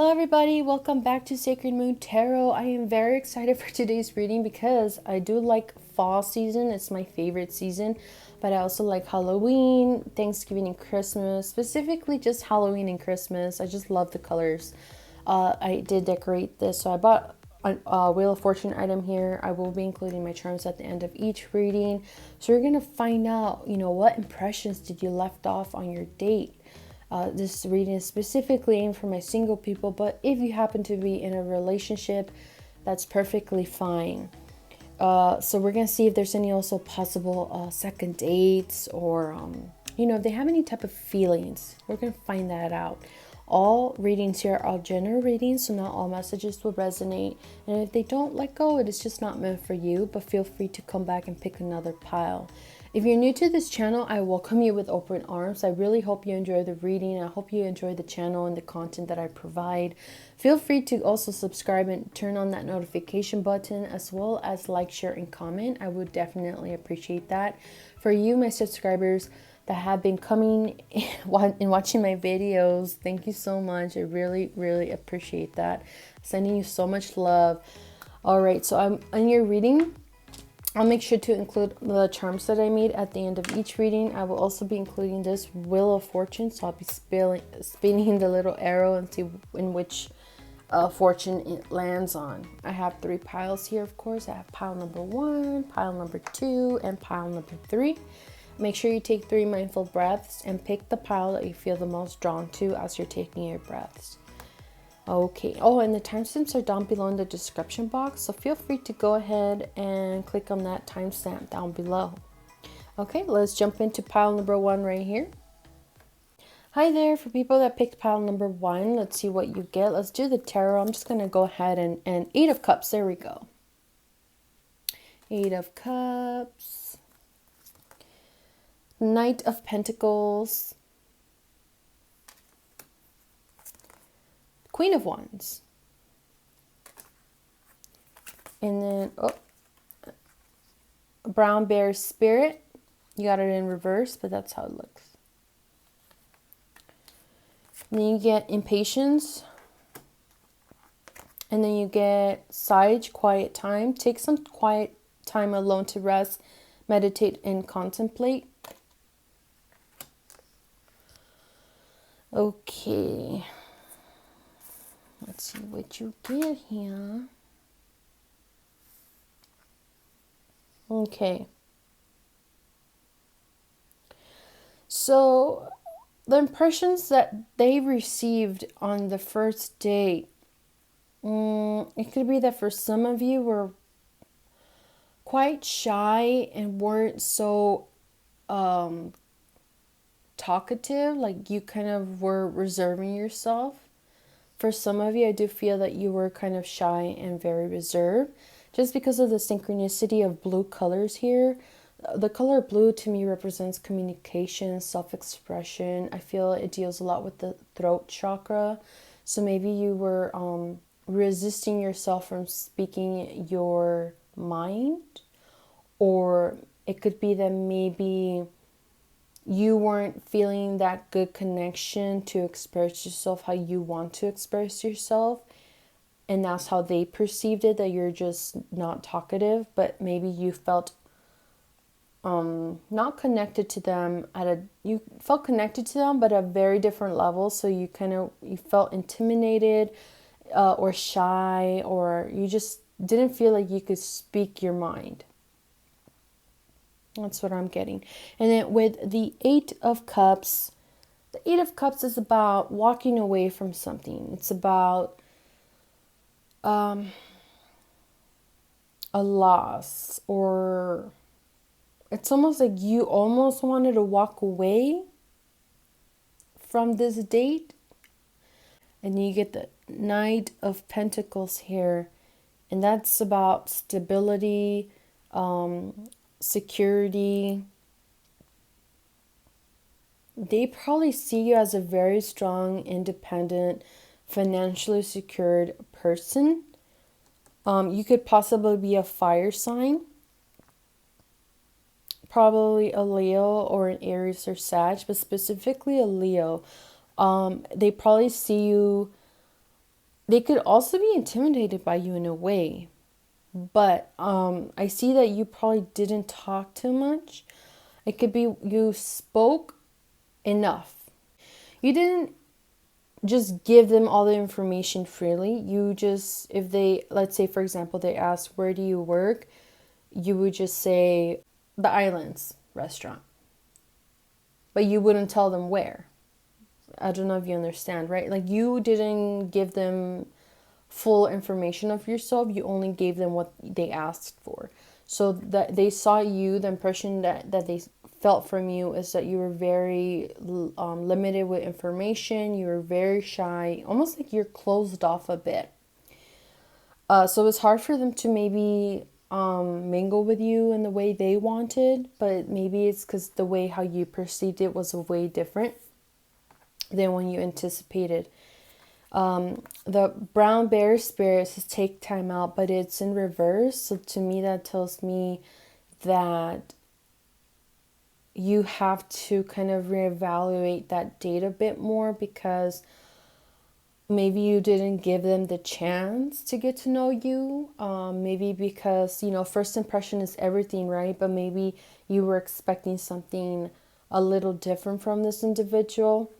Hello everybody, welcome back to Sacred Moon Tarot. I am very excited for today's reading because I do like fall season. It's my favorite season, but I also like Halloween, Thanksgiving, and Christmas. Specifically just Halloween and Christmas. I just love the colors. I did decorate this, so I bought a Wheel of Fortune item here. I will be including my charms at the end of each reading. So we're going to find out, what impressions did you left off on your date? This reading is specifically aimed for my single people, but if you happen to be in a relationship, that's perfectly fine. So we're going to see if there's any also possible second dates or, if they have any type of feelings. We're going to find that out. All readings here are general readings, so not all messages will resonate. And if they don't, let go. It is just not meant for you, but feel free to come back and pick another pile. If you're new to this channel, I welcome you with open arms. I really hope you enjoy the reading. I hope you enjoy the channel and the content that I provide. Feel free to also subscribe and turn on that notification button, as well as like, share, and comment. I would definitely appreciate that. For you, my subscribers that have been coming and watching my videos, thank you so much. I really, really appreciate that. Sending you so much love. All right, so I'm in your reading. I'll make sure to include the charms that I made at the end of each reading. I will also be including this Wheel of Fortune, so I'll be spinning the little arrow and see in which fortune it lands on. I have 3 piles here, of course. I have pile number 1, pile number 2, and pile number 3. Make sure you take 3 mindful breaths and pick the pile that you feel the most drawn to as you're taking your breaths. Okay. Oh, and the timestamps are down below in the description box, so feel free to go ahead and click on that timestamp down below. Okay, let's jump into pile number 1 right here. Hi there, for people that picked pile number 1, let's see what you get. Let's do the tarot. I'm just going to go ahead and 8 of Cups. There we go. 8 of Cups. Knight of Pentacles. Queen of Wands. And then, Brown Bear Spirit. You got it in reverse, but that's how it looks. And then you get Impatience. And then you get Sage, Quiet Time. Take some quiet time alone to rest, meditate, and contemplate. Okay. Let's see what you get here. Okay. So, the impressions that they received on the first date, it could be that for some of you were quite shy and weren't so talkative, like you kind of were reserving yourself. For some of you, I do feel that you were kind of shy and very reserved just because of the synchronicity of blue colors here. The color blue to me represents communication, self-expression. I feel it deals a lot with the throat chakra. So maybe you were resisting yourself from speaking your mind, or it could be that maybe you weren't feeling that good connection to express yourself how you want to express yourself. And that's how they perceived it, that you're just not talkative. But maybe you felt not connected to them you felt connected to them, but at a very different level. So you felt intimidated or shy, or you just didn't feel like you could speak your mind. That's what I'm getting. And then with the 8 of Cups, the 8 of Cups is about walking away from something. It's about a loss, or it's almost like you almost wanted to walk away from this date. And you get the Knight of Pentacles here, and that's about stability, security. They probably see you as a very strong, independent, financially secured person. You could possibly be a fire sign, probably a Leo or an Aries or Sag, but specifically a Leo. They probably see you they could also be intimidated by you in a way. But I see that you probably didn't talk too much. It could be you spoke enough. You didn't just give them all the information freely. You just, if they, let's say, for example, they ask, where do you work? You would just say, the Islands restaurant. But you wouldn't tell them where. I don't know if you understand, right? Like, you didn't give them full information of yourself. You only gave them what they asked for. So that they saw you, the impression that they felt from you is that you were very limited with information. You were very shy, almost like you're closed off a bit. So it's hard for them to maybe mingle with you in the way they wanted, but maybe it's because the way how you perceived it was a way different than when you anticipated. The brown bear spirit says take time out, but it's in reverse. So to me, that tells me that you have to kind of reevaluate that date a bit more, because maybe you didn't give them the chance to get to know you. Maybe because, first impression is everything, right? But maybe you were expecting something a little different from this individual.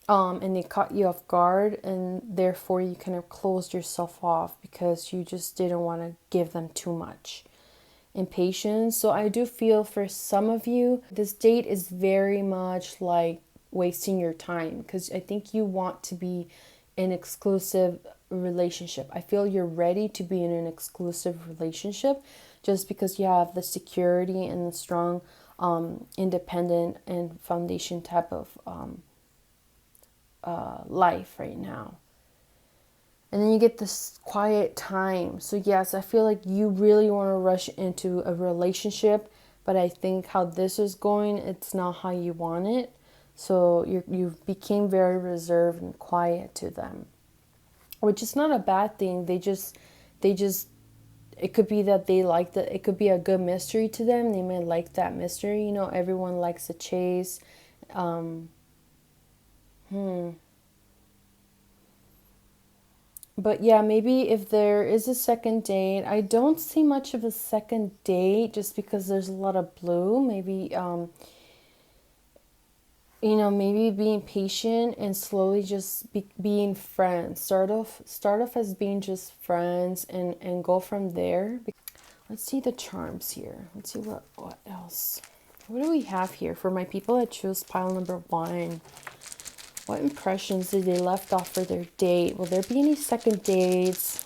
And they caught you off guard, and therefore you kind of closed yourself off because you just didn't want to give them too much impatience. So I do feel for some of you, this date is very much like wasting your time, because I think you want to be in exclusive relationship. I feel you're ready to be in an exclusive relationship just because you have the security and the strong independent and foundation type of life right now. And then you get this quiet time. So yes, I feel like you really want to rush into a relationship, but I think how this is going, it's not how you want it. So you became very reserved and quiet to them, which is not a bad thing. They just, it could be that they like that. It could be a good mystery to them. They may like that mystery. Everyone likes a chase. But yeah, maybe if there is a second date, I don't see much of a second date just because there's a lot of blue. Maybe, maybe being patient and slowly just being friends. Start off as being just friends and go from there. Let's see the charms here. Let's see what else. What do we have here for my people that choose pile number 1? What impressions did they left off for their date? Will there be any second dates?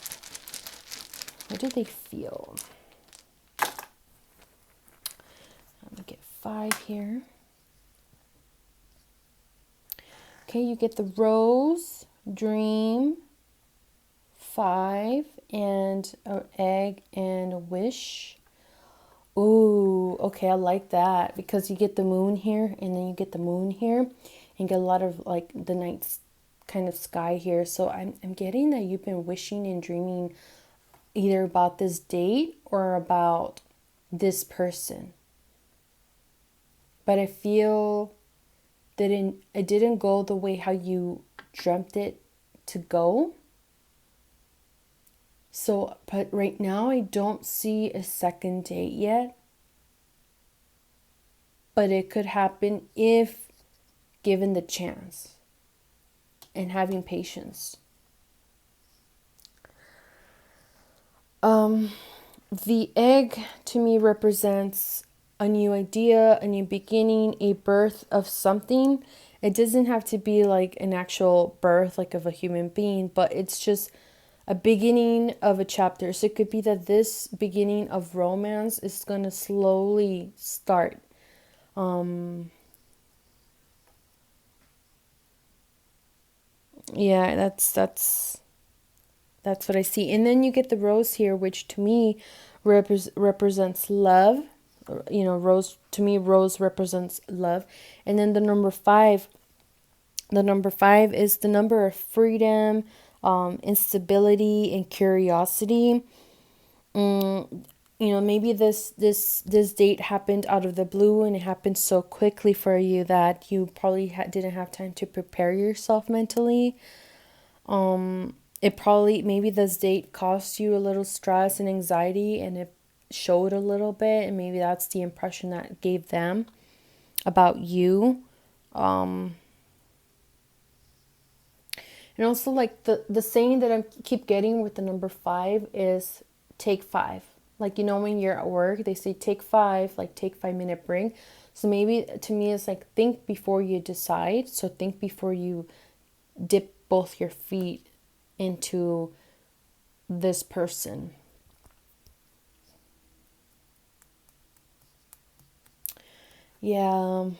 What do they feel? Let me get 5 here. Okay, you get the rose, dream, 5, and an egg and a wish. Ooh, okay, I like that because you get the moon here and then you get the moon here and get a lot of like the night kind of sky here. So I'm getting that you've been wishing and dreaming either about this date or about this person. But I feel that it didn't go the way how you dreamt it to go. So, but right now I don't see a second date yet. But it could happen if given the chance and having patience. The egg to me represents a new idea, a new beginning, a birth of something. It doesn't have to be like an actual birth, like of a human being, but it's just a beginning of a chapter. So it could be that this beginning of romance is going to slowly start. Yeah, that's what I see. And then you get the rose here, which to me represents love. Rose to me, rose represents love. And then the number 5 is the number of freedom, instability, and curiosity. Maybe this date happened out of the blue and it happened so quickly for you that you probably didn't have time to prepare yourself mentally. it probably, maybe this date caused you a little stress and anxiety, and it showed a little bit, and maybe that's the impression that it gave them about you. Um, and also, like the saying that I keep getting with the number five is take five. Like, you know, when you're at work, they say take five, like take 5 minute break. So maybe to me, it's like think before you decide. So think before you dip both your feet into this person. Yeah.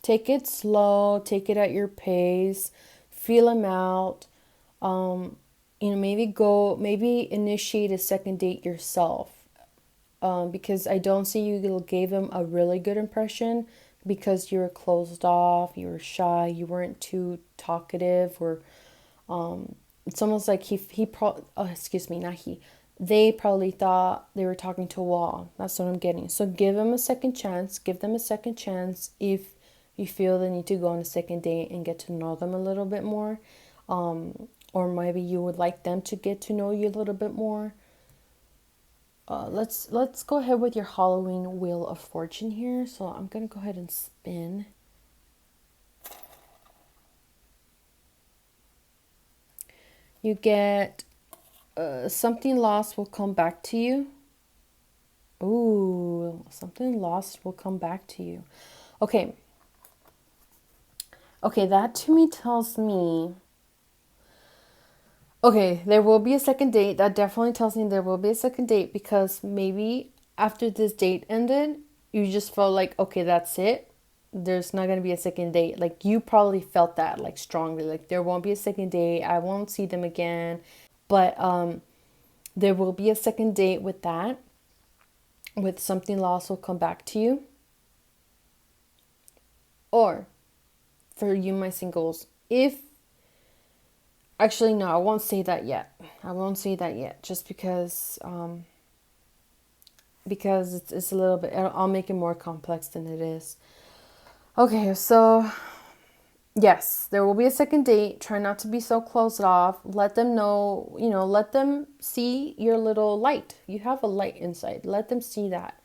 Take it slow, take it at your pace, feel them out. Um, maybe initiate a second date yourself. Because I don't see you gave him a really good impression because you were closed off, you were shy, you weren't too talkative, or it's almost like excuse me, not he. They probably thought they were talking to a wall. That's what I'm getting. So give them a second chance. Give them a second chance if you feel the need to go on a second date and get to know them a little bit more. Or maybe you would like them to get to know you a little bit more. Let's go ahead with your Halloween Wheel of Fortune here. So I'm gonna go ahead and spin. You get something lost will come back to you. Ooh, something lost will come back to you. Okay. Okay, that to me tells me. Okay, there will be a second date. That definitely tells me there will be a second date because maybe after this date ended, you just felt like, okay, that's it. There's not going to be a second date. Like, you probably felt that, like, strongly. Like, there won't be a second date. I won't see them again. But there will be a second date with that. With something lost will come back to you. Or, for you, my singles, if actually, no, I won't say that yet. I won't say that yet, just because it's a little bit. I'll make it more complex than it is. Okay, so yes, there will be a second date. Try not to be so closed off. Let them know, let them see your little light. You have a light inside. Let them see that.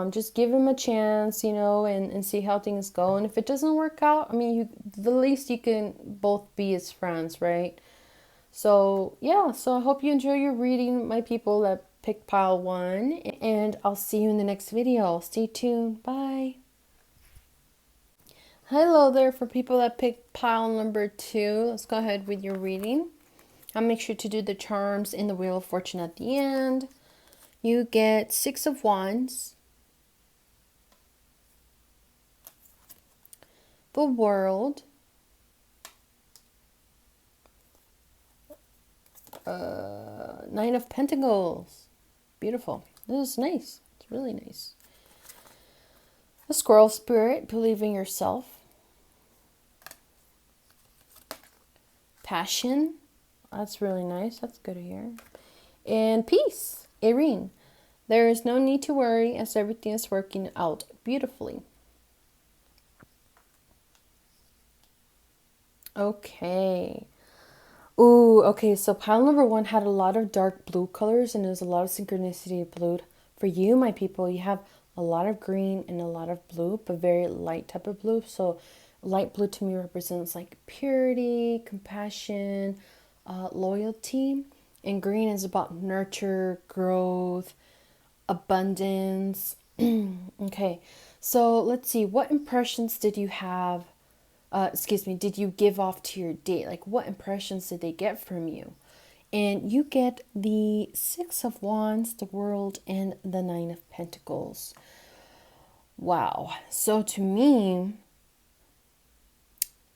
Just give them a chance, and see how things go. And if it doesn't work out, I mean, the least you can both be as friends, right? So, yeah, so I hope you enjoy your reading, my people that picked pile one. And I'll see you in the next video. Stay tuned. Bye. Hello there for people that picked pile number two. Let's go ahead with your reading. I'll make sure to do the charms in the Wheel of Fortune at the end. You get Six of Wands, the World, Nine of Pentacles. Beautiful. This is nice. It's really nice. The Squirrel Spirit, believe in yourself. Passion. That's really nice. That's good to hear. And Peace. Irene. There is no need to worry as everything is working out beautifully. Okay. Ooh, okay, so pile number one had a lot of dark blue colors and there's a lot of synchronicity of blue. For you, my people, you have a lot of green and a lot of blue, but very light type of blue. So light blue to me represents like purity, compassion, loyalty. And green is about nurture, growth, abundance. Okay, so let's see. What impressions did you have? Did you give off to your date? Like, what impressions did they get from you? And you get the Six of Wands, the World, and the Nine of Pentacles. Wow. So to me,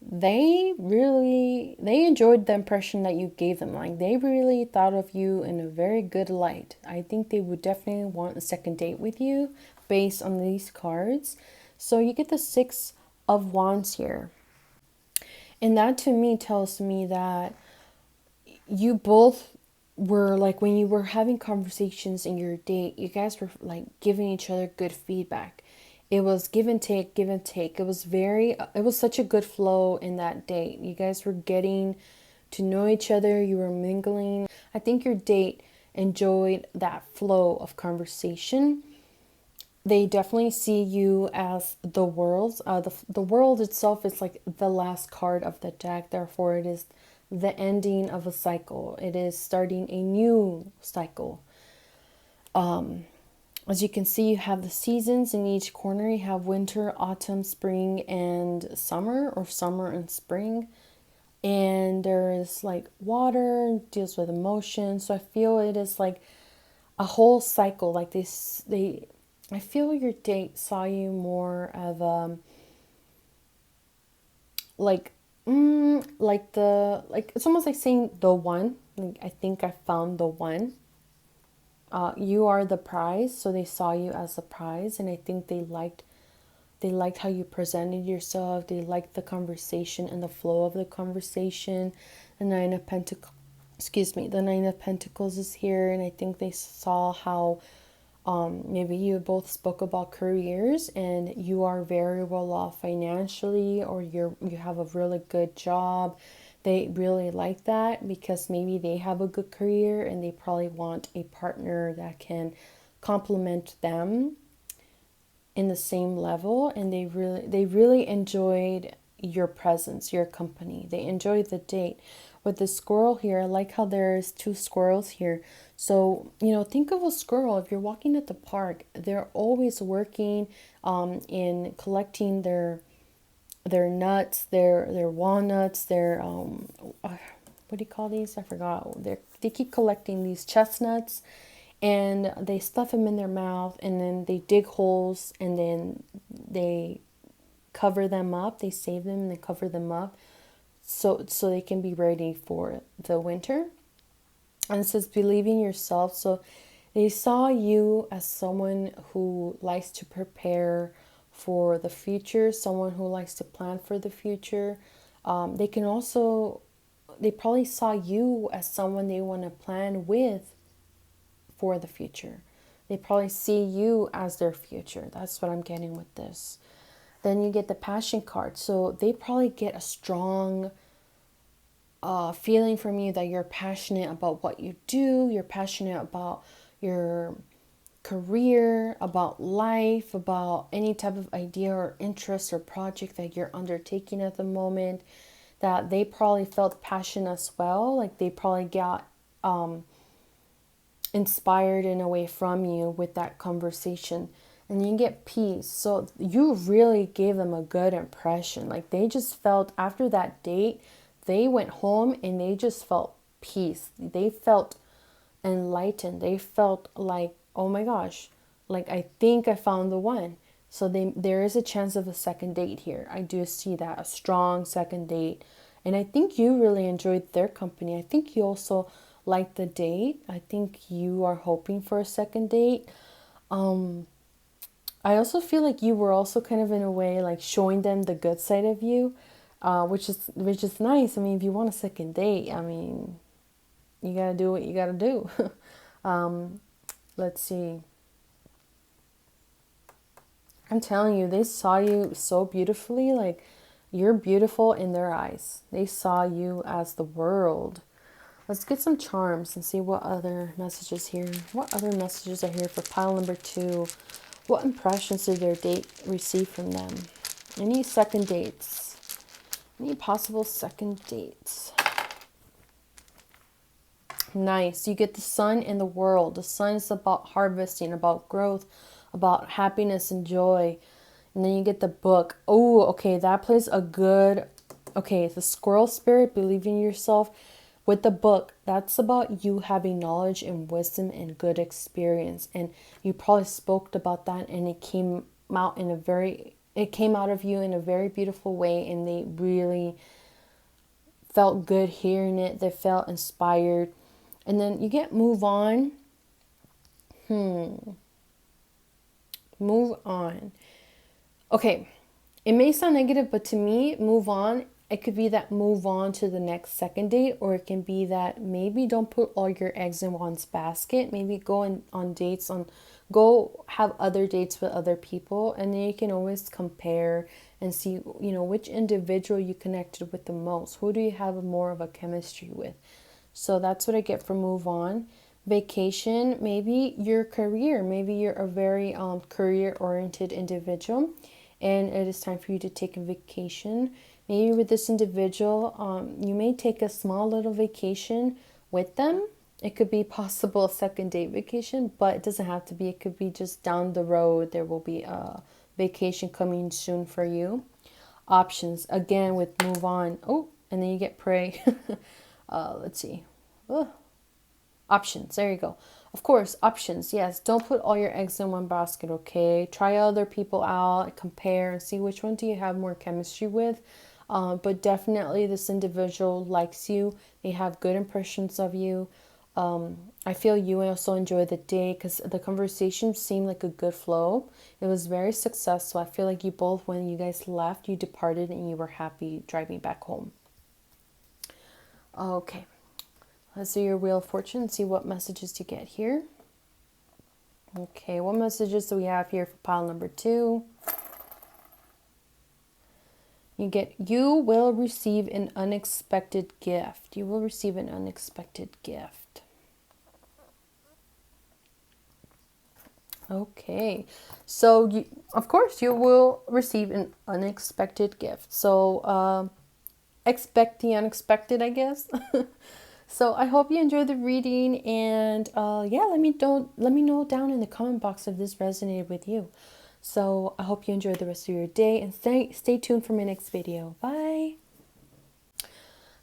they enjoyed the impression that you gave them. Like, they really thought of you in a very good light. I think they would definitely want a second date with you based on these cards. So you get the Six of Wands here. And that to me tells me that you both were like, when you were having conversations in your date, you guys were like giving each other good feedback. It was give and take, give and take. It was such a good flow in that date. You guys were getting to know each other. You were mingling. I think your date enjoyed that flow of conversation. They definitely see you as the world. The world itself is like the last card of the deck. Therefore, it is the ending of a cycle. It is starting a new cycle. As you can see, you have the seasons in each corner. You have winter, autumn, spring, and summer, or summer and spring. And there is like water, deals with emotion. So I feel it is like a whole cycle. Like this, I feel your date saw you more of like it's almost like saying the one. Like, I think I found the one. You are the prize, so they saw you as the prize, and I think they liked how you presented yourself. They liked the conversation and the flow of the conversation. The Nine of Pentacles, the Nine of Pentacles is here, and I think they saw how maybe you both spoke about careers, and you are very well off financially, or you have a really good job. They really like that because maybe they have a good career and they probably want a partner that can complement them in the same level, and they really enjoyed your presence, your company. They enjoyed the date. With the squirrel here, I like how there's two squirrels here. So, think of a squirrel. If you're walking at the park, they're always working in collecting their nuts, their walnuts, their what do you call these? I forgot. They keep collecting these chestnuts, and they stuff them in their mouth, and then they dig holes, and then they cover them up. They save them and they cover them up, so they can be ready for the winter. And it says believe in yourself. So they saw you as someone who likes to prepare for the future, someone who likes to plan for the future. They probably saw you as someone they want to plan with for the future. They probably see you as their future. That's what I'm getting with this. Then you get the passion card. So they probably get a strong feeling from you that you're passionate about what you do. You're passionate about your career, about life, about any type of idea or interest or project that you're undertaking at the moment. That they probably felt passion as well. Like they probably got inspired in a way from you with that conversation. And you get peace. So you really gave them a good impression. Like they just felt after that date, they went home and they just felt peace. They felt enlightened. They felt like, oh my gosh, like I think I found the one. So there is a chance of a second date here. I do see that, a strong second date. And I think you really enjoyed their company. I think you also liked the date. I think you are hoping for a second date. I also feel like you were also kind of in a way like showing them the good side of you, which is nice. I mean, if you want a second date, I mean, you gotta do what you gotta do. Let's see. I'm telling you, they saw you so beautifully. Like you're beautiful in their eyes. They saw you as the world. Let's get some charms and see what other messages here. What other messages are here for pile number 2? What impressions did their date receive from them? Any second dates? Any possible second dates? Nice. You get the sun in the world. The sun is about harvesting, about growth, about happiness and joy. And then you get the book. Oh, okay. That plays a good... Okay, the squirrel spirit, believe in yourself. With the book, that's about you having knowledge and wisdom and good experience. And you probably spoke about that, and it came out of you in a very beautiful way, and they really felt good hearing it. They felt inspired. And then you get move on. Move on. Okay, it may sound negative, but to me, move on, it could be that move on to the next second date, or it can be that maybe don't put all your eggs in one basket. Maybe go on dates, on go have other dates with other people, and then you can always compare and see, which individual you connected with the most. Who do you have more of a chemistry with? So that's what I get for move on. Vacation, maybe your career. Maybe you're a very career-oriented individual, and it is time for you to take a vacation. Maybe with this individual, you may take a small little vacation with them. It could be possible a second date vacation, but it doesn't have to be. It could be just down the road. There will be a vacation coming soon for you. Options, again, with move on. Oh, and then you get pray. Let's see. Oh, options, there you go. Of course, options, yes. Don't put all your eggs in one basket, okay? Try other people out, compare, and see which one do you have more chemistry with. But definitely this individual likes you. They have good impressions of you. I feel you also enjoy the day because the conversation seemed like a good flow. It was very successful. I feel like you both, when you guys left, you departed and you were happy driving back home. Okay, let's do your Wheel of Fortune and see what messages you get here. Okay, what messages do we have here for pile number 2? You will receive an unexpected gift. You will receive an unexpected gift. Okay, so of course you will receive an unexpected gift. So expect the unexpected, I guess. So I hope you enjoyed the reading, and yeah, let me know down in the comment box if this resonated with you. So I hope you enjoy the rest of your day, and stay tuned for my next video. Bye.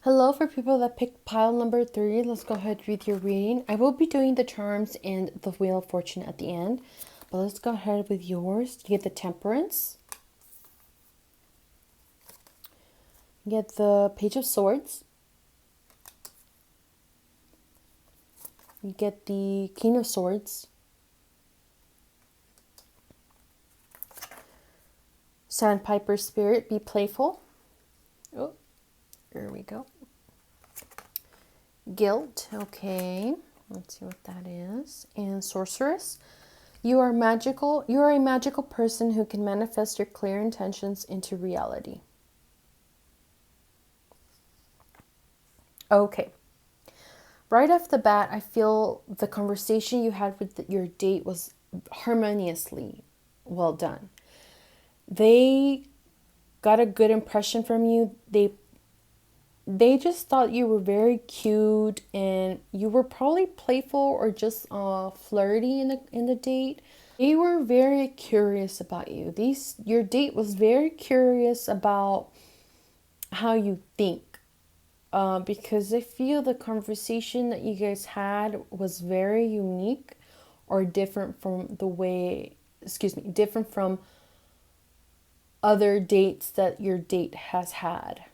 Hello, for people that picked pile number 3, let's go ahead and read your reading. I will be doing the charms and the Wheel of Fortune at the end, but let's go ahead with yours. You get the Temperance. You get the Page of Swords. You get the King of Swords. Sandpiper Spirit, be playful. Oh, there we go. Guilt, okay. Let's see what that is. And Sorceress. You are magical. You are a magical person who can manifest your clear intentions into reality. Okay. Right off the bat, I feel the conversation you had with your date was harmoniously well done. They got a good impression from you. They just thought you were very cute, and you were probably playful or just flirty in the date. They were very curious about you. Your date was very curious about how you think. Because I feel the conversation that you guys had was very unique or different from different from other dates that your date has had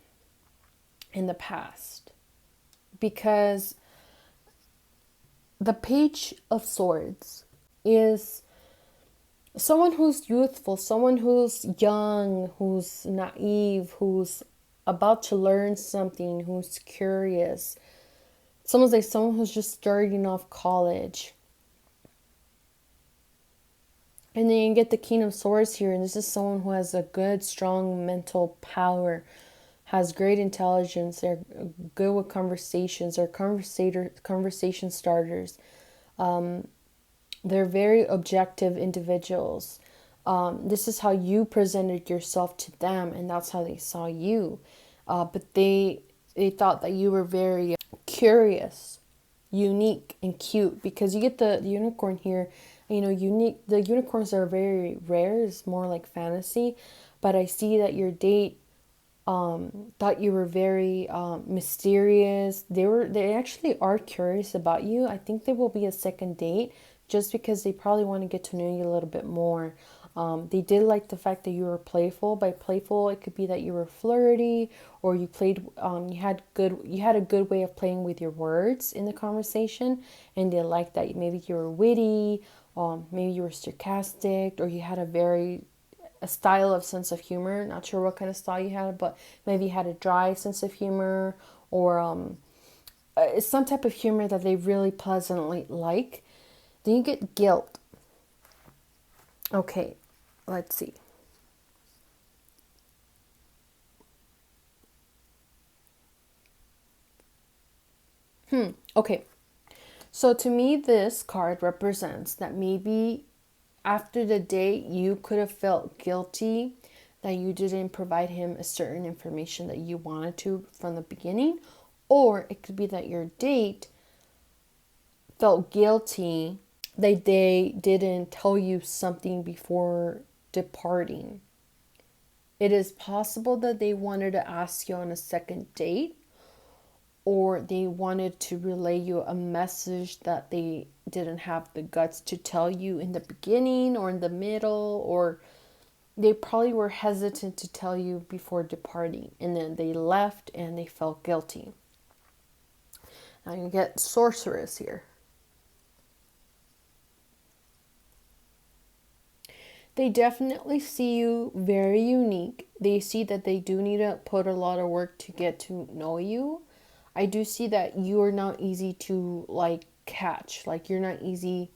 in the past. Because the Page of Swords is someone who's youthful, someone who's young, who's naive, who's about to learn something, who's curious. Someone who's just starting off college. And then you get the King of Swords here, and this is someone who has a good, strong mental power, has great intelligence, they're good with conversations, they're conversation starters. They're very objective individuals. This is how you presented yourself to them, and that's how they saw you. But they thought that you were very curious, unique, and cute, because you get the unicorn here. Unique. The unicorns are very rare. It's more like fantasy, but I see that your date thought you were very mysterious. They actually are curious about you. I think there will be a second date, just because they probably want to get to know you a little bit more. They did like the fact that you were playful. By playful, it could be that you were flirty, or you played. You had a good way of playing with your words in the conversation, and they liked that. Maybe you were witty, maybe you were sarcastic, or you had a style of sense of humor. Not sure what kind of style you had, but maybe you had a dry sense of humor, or it's some type of humor that they really pleasantly like. Then you get guilt. Okay, let's see. Okay, so to me, this card represents that maybe after the date, you could have felt guilty that you didn't provide him a certain information that you wanted to from the beginning, or it could be that your date felt guilty that they didn't tell you something before departing. It is possible that they wanted to ask you on a second date, or they wanted to relay you a message that they didn't have the guts to tell you in the beginning or in the middle, or they probably were hesitant to tell you before departing, and then they left and they felt guilty. Now you get sorceress here. They definitely see you very unique. They see that they do need to put a lot of work to get to know you. I do see that you are not easy to like catch. Like you're not easy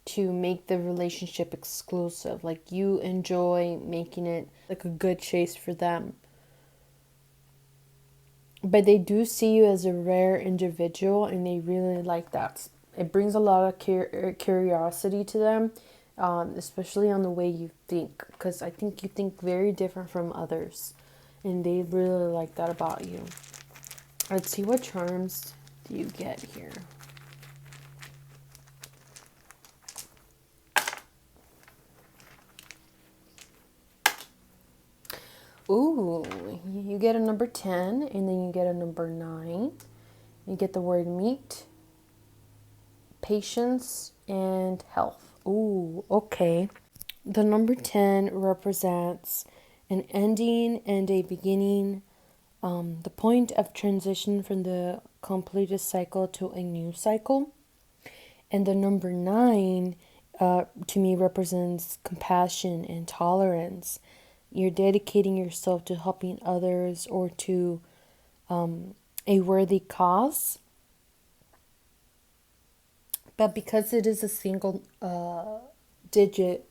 to make the relationship exclusive. Like you enjoy making it like a good chase for them. But they do see you as a rare individual, and they really like that. It brings a lot of curiosity to them, especially on the way you think, because I think you think very different from others, and they really like that about you. Let's see, what charms do you get here? Ooh, you get a number 10, and then you get a number 9. You get the word meat, patience, and health. Ooh, okay. The number 10 represents an ending and a beginning, the point of transition from the completed cycle to a new cycle. And the number 9 to me represents compassion and tolerance. You're dedicating yourself to helping others or to a worthy cause. But because it is a single digit,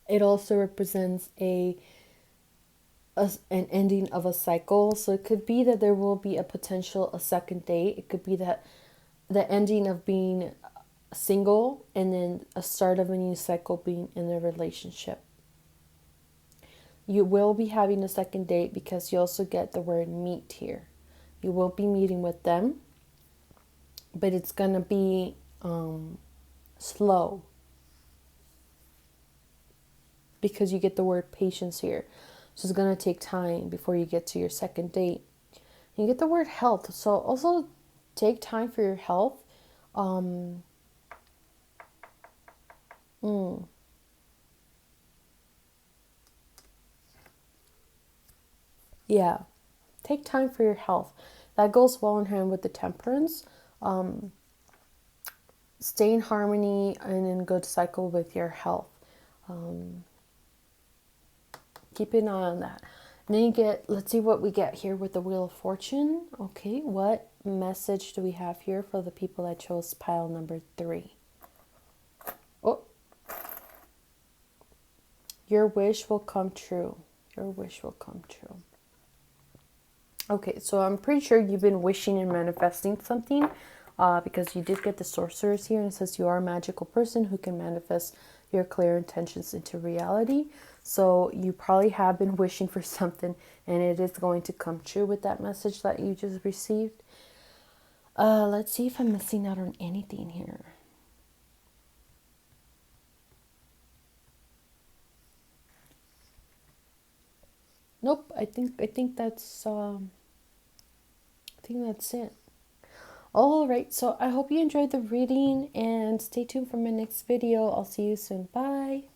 it also represents an ending of a cycle. So it could be that there will be a second date. It could be that the ending of being single and then a start of a new cycle being in a relationship. You will be having a second date because you also get the word meet here. You will be meeting with them, but it's going to be slow because you get the word patience here. So it's going to take time before you get to your second date. You get the word health. So also take time for your health. Yeah, take time for your health. That goes well in hand with the temperance. Stay in harmony and in good cycle with your health. Keep an eye on that. And then you get, let's see what we get here with the Wheel of Fortune. Okay, what message do we have here for the people that chose pile number 3? Oh, your wish will come true. Your wish will come true. Okay, so I'm pretty sure you've been wishing and manifesting something because you did get the sorceress here, and it says you are a magical person who can manifest your clear intentions into reality. So you probably have been wishing for something, and it is going to come true with that message that you just received. Let's see if I'm missing out on anything here. Nope, I think that's it. All right, so I hope you enjoyed the reading, and stay tuned for my next video. I'll see you soon. Bye.